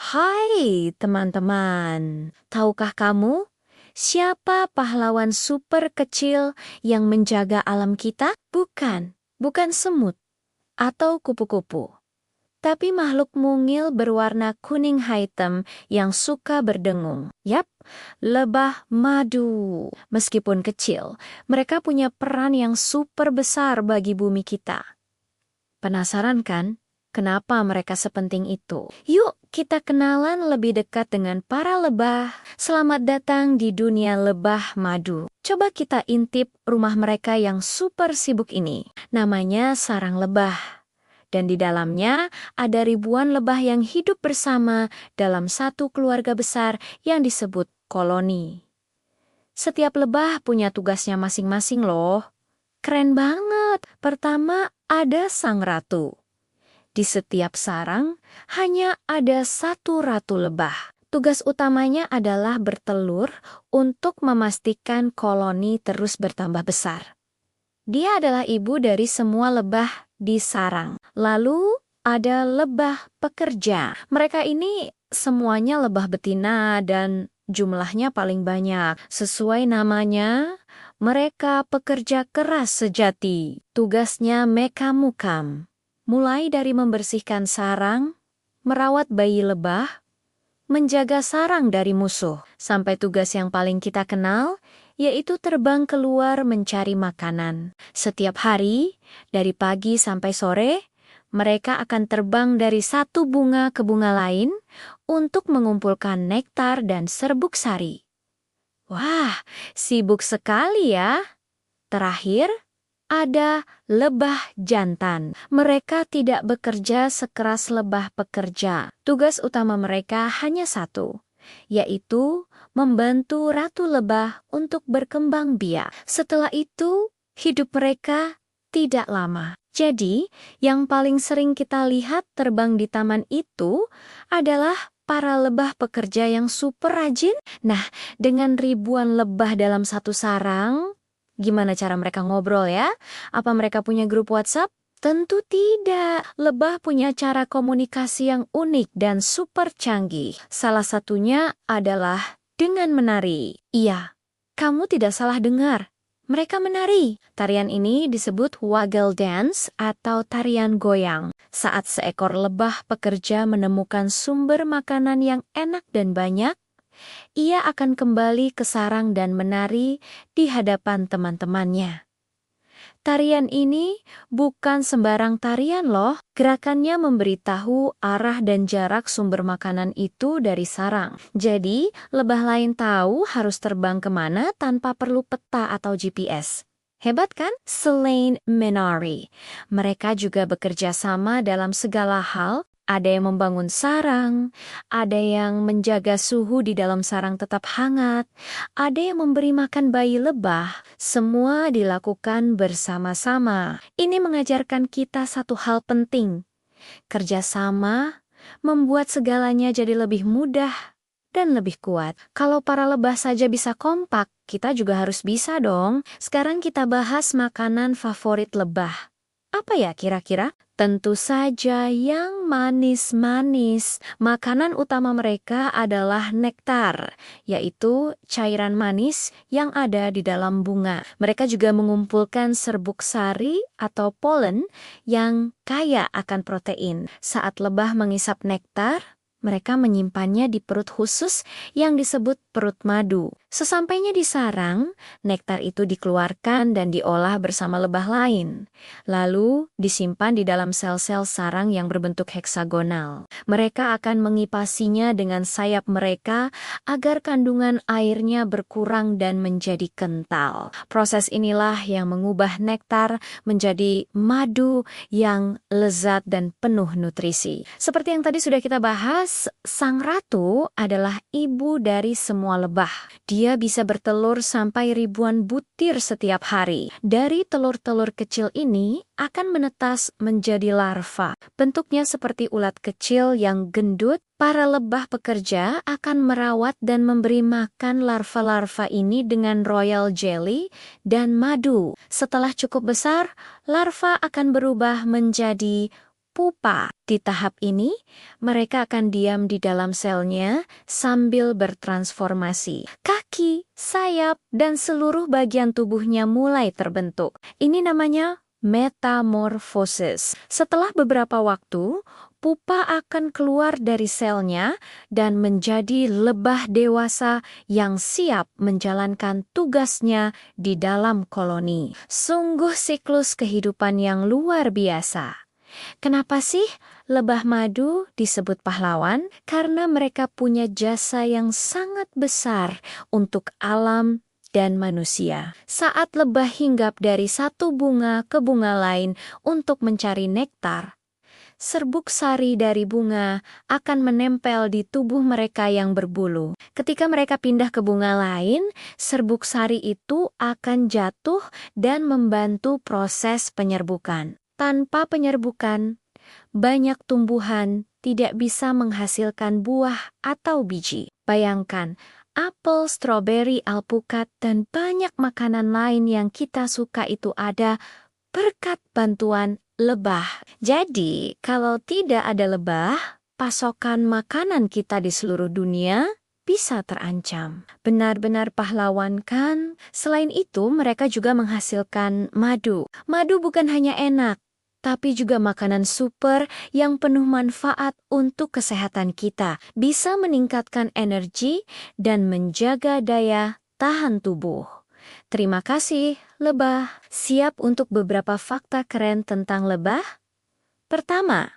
Hai teman-teman, tahukah kamu siapa pahlawan super kecil yang menjaga alam kita? Bukan semut atau kupu-kupu, tapi makhluk mungil berwarna kuning hitam yang suka berdengung. Yap, lebah madu. Meskipun kecil, mereka punya peran yang super besar bagi bumi kita. Penasaran kan? Kenapa mereka sepenting itu? Yuk, kita kenalan lebih dekat dengan para lebah. Selamat datang di dunia lebah madu. Coba kita intip rumah mereka yang super sibuk ini. Namanya sarang lebah. Dan di dalamnya ada ribuan lebah yang hidup bersama dalam satu keluarga besar yang disebut koloni. Setiap lebah punya tugasnya masing-masing loh. Keren banget. Pertama, ada sang ratu. Di setiap sarang, hanya ada satu ratu lebah. Tugas utamanya adalah bertelur untuk memastikan koloni terus bertambah besar. Dia adalah ibu dari semua lebah di sarang. Lalu, ada lebah pekerja. Mereka ini semuanya lebah betina dan jumlahnya paling banyak. Sesuai namanya, mereka pekerja keras sejati. Tugasnya mekamukam. Mulai dari membersihkan sarang, merawat bayi lebah, menjaga sarang dari musuh, sampai tugas yang paling kita kenal, yaitu terbang keluar mencari makanan. Setiap hari, dari pagi sampai sore, mereka akan terbang dari satu bunga ke bunga lain untuk mengumpulkan nektar dan serbuk sari. Wah, sibuk sekali ya. Terakhir, ada lebah jantan. Mereka tidak bekerja sekeras lebah pekerja. Tugas utama mereka hanya satu, yaitu membantu ratu lebah untuk berkembang biak. Setelah itu, hidup mereka tidak lama. Jadi, yang paling sering kita lihat terbang di taman itu adalah para lebah pekerja yang super rajin. Nah, dengan ribuan lebah dalam satu sarang, gimana cara mereka ngobrol ya? Apa mereka punya grup WhatsApp? Tentu tidak. Lebah punya cara komunikasi yang unik dan super canggih. Salah satunya adalah dengan menari. Iya, kamu tidak salah dengar. Mereka menari. Tarian ini disebut waggle dance atau tarian goyang. Saat seekor lebah pekerja menemukan sumber makanan yang enak dan banyak, ia akan kembali ke sarang dan menari di hadapan teman-temannya. Tarian ini bukan sembarang tarian loh. Gerakannya memberitahu arah dan jarak sumber makanan itu dari sarang. Jadi, lebah lain tahu harus terbang kemana tanpa perlu peta atau GPS. Hebat kan? Selain menari, mereka juga bekerja sama dalam segala hal. Ada yang membangun sarang, ada yang menjaga suhu di dalam sarang tetap hangat, ada yang memberi makan bayi lebah. Semua dilakukan bersama-sama. Ini mengajarkan kita satu hal penting. Kerjasama membuat segalanya jadi lebih mudah dan lebih kuat. Kalau para lebah saja bisa kompak, kita juga harus bisa dong. Sekarang kita bahas makanan favorit lebah. Apa ya kira-kira? Tentu saja yang manis-manis. Makanan utama mereka adalah nektar, yaitu cairan manis yang ada di dalam bunga. Mereka juga mengumpulkan serbuk sari atau polen yang kaya akan protein. Saat lebah mengisap nektar, mereka menyimpannya di perut khusus yang disebut perut madu. Sesampainya di sarang, nektar itu dikeluarkan dan diolah bersama lebah lain. Lalu disimpan di dalam sel-sel sarang yang berbentuk heksagonal. Mereka akan mengipasinya dengan sayap mereka agar kandungan airnya berkurang dan menjadi kental. Proses inilah yang mengubah nektar menjadi madu yang lezat dan penuh nutrisi. Seperti yang tadi sudah kita bahas, sang ratu adalah ibu dari semua lebah. Dia bisa bertelur sampai ribuan butir setiap hari. Dari telur-telur kecil ini akan menetas menjadi larva. Bentuknya seperti ulat kecil yang gendut. Para lebah pekerja akan merawat dan memberi makan larva-larva ini dengan royal jelly dan madu. Setelah cukup besar, larva akan berubah menjadi pupa. Di tahap ini, mereka akan diam di dalam selnya sambil bertransformasi. Kaki, sayap, dan seluruh bagian tubuhnya mulai terbentuk. Ini namanya metamorfosis. Setelah beberapa waktu, pupa akan keluar dari selnya dan menjadi lebah dewasa yang siap menjalankan tugasnya di dalam koloni. Sungguh siklus kehidupan yang luar biasa. Kenapa sih lebah madu disebut pahlawan? Karena mereka punya jasa yang sangat besar untuk alam dan manusia. Saat lebah hinggap dari satu bunga ke bunga lain untuk mencari nektar, serbuk sari dari bunga akan menempel di tubuh mereka yang berbulu. Ketika mereka pindah ke bunga lain, serbuk sari itu akan jatuh dan membantu proses penyerbukan. Tanpa penyerbukan, banyak tumbuhan tidak bisa menghasilkan buah atau biji. Bayangkan, apel, stroberi, alpukat, dan banyak makanan lain yang kita suka itu ada berkat bantuan lebah. Jadi, kalau tidak ada lebah, pasokan makanan kita di seluruh dunia bisa terancam. Benar-benar pahlawan kan? Selain itu, mereka juga menghasilkan madu. Madu bukan hanya enak, tapi juga makanan super yang penuh manfaat untuk kesehatan kita. Bisa meningkatkan energi dan menjaga daya tahan tubuh. Terima kasih, lebah. Siap untuk beberapa fakta keren tentang lebah? Pertama,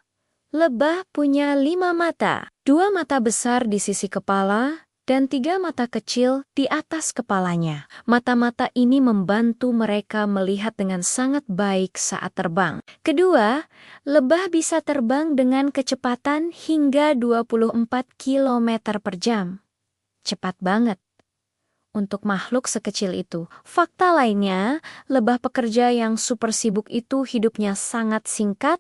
lebah punya 5 mata. 2 mata besar di sisi kepala dan 3 mata kecil di atas kepalanya. Mata-mata ini membantu mereka melihat dengan sangat baik saat terbang. Kedua, lebah bisa terbang dengan kecepatan hingga 24 km per jam. Cepat banget untuk makhluk sekecil itu. Fakta lainnya, lebah pekerja yang super sibuk itu hidupnya sangat singkat,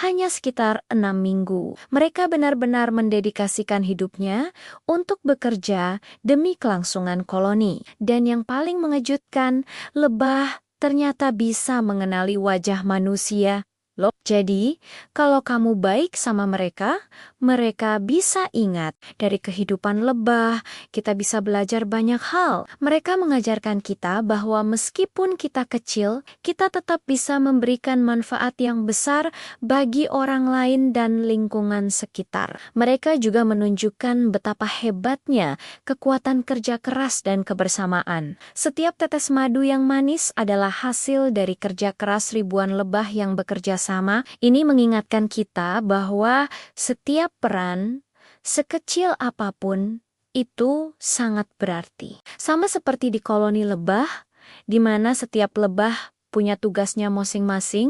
hanya sekitar 6 minggu. Mereka benar-benar mendedikasikan hidupnya untuk bekerja demi kelangsungan koloni. Dan yang paling mengejutkan, lebah ternyata bisa mengenali wajah manusia. Loh, jadi kalau kamu baik sama mereka, mereka bisa ingat dari kehidupan lebah. Kita bisa belajar banyak hal. Mereka mengajarkan kita bahwa meskipun kita kecil, kita tetap bisa memberikan manfaat yang besar bagi orang lain dan lingkungan sekitar. Mereka juga menunjukkan betapa hebatnya kekuatan kerja keras dan kebersamaan. Setiap tetes madu yang manis adalah hasil dari kerja keras ribuan lebah yang bekerja sama. Ini mengingatkan kita bahwa setiap peran, sekecil apapun, itu sangat berarti. Sama seperti di koloni lebah, di mana setiap lebah punya tugasnya masing-masing,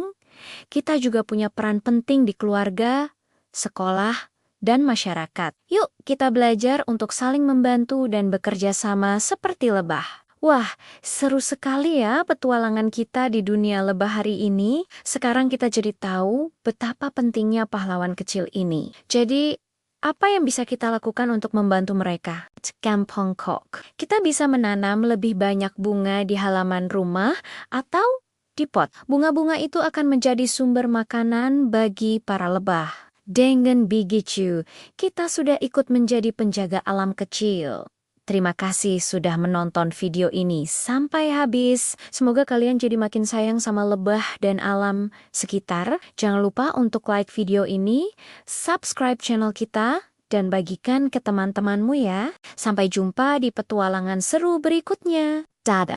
kita juga punya peran penting di keluarga, sekolah, dan masyarakat. Yuk kita belajar untuk saling membantu dan bekerja sama seperti lebah. Wah, seru sekali ya petualangan kita di dunia lebah hari ini. Sekarang kita jadi tahu betapa pentingnya pahlawan kecil ini. Jadi, apa yang bisa kita lakukan untuk membantu mereka? Kampong Kok. Kita bisa menanam lebih banyak bunga di halaman rumah atau di pot. Bunga-bunga itu akan menjadi sumber makanan bagi para lebah. Dengan begitu, kita sudah ikut menjadi penjaga alam kecil. Terima kasih sudah menonton video ini sampai habis. Semoga kalian jadi makin sayang sama lebah dan alam sekitar. Jangan lupa untuk like video ini, subscribe channel kita, dan bagikan ke teman-temanmu ya. Sampai jumpa di petualangan seru berikutnya. Dadah!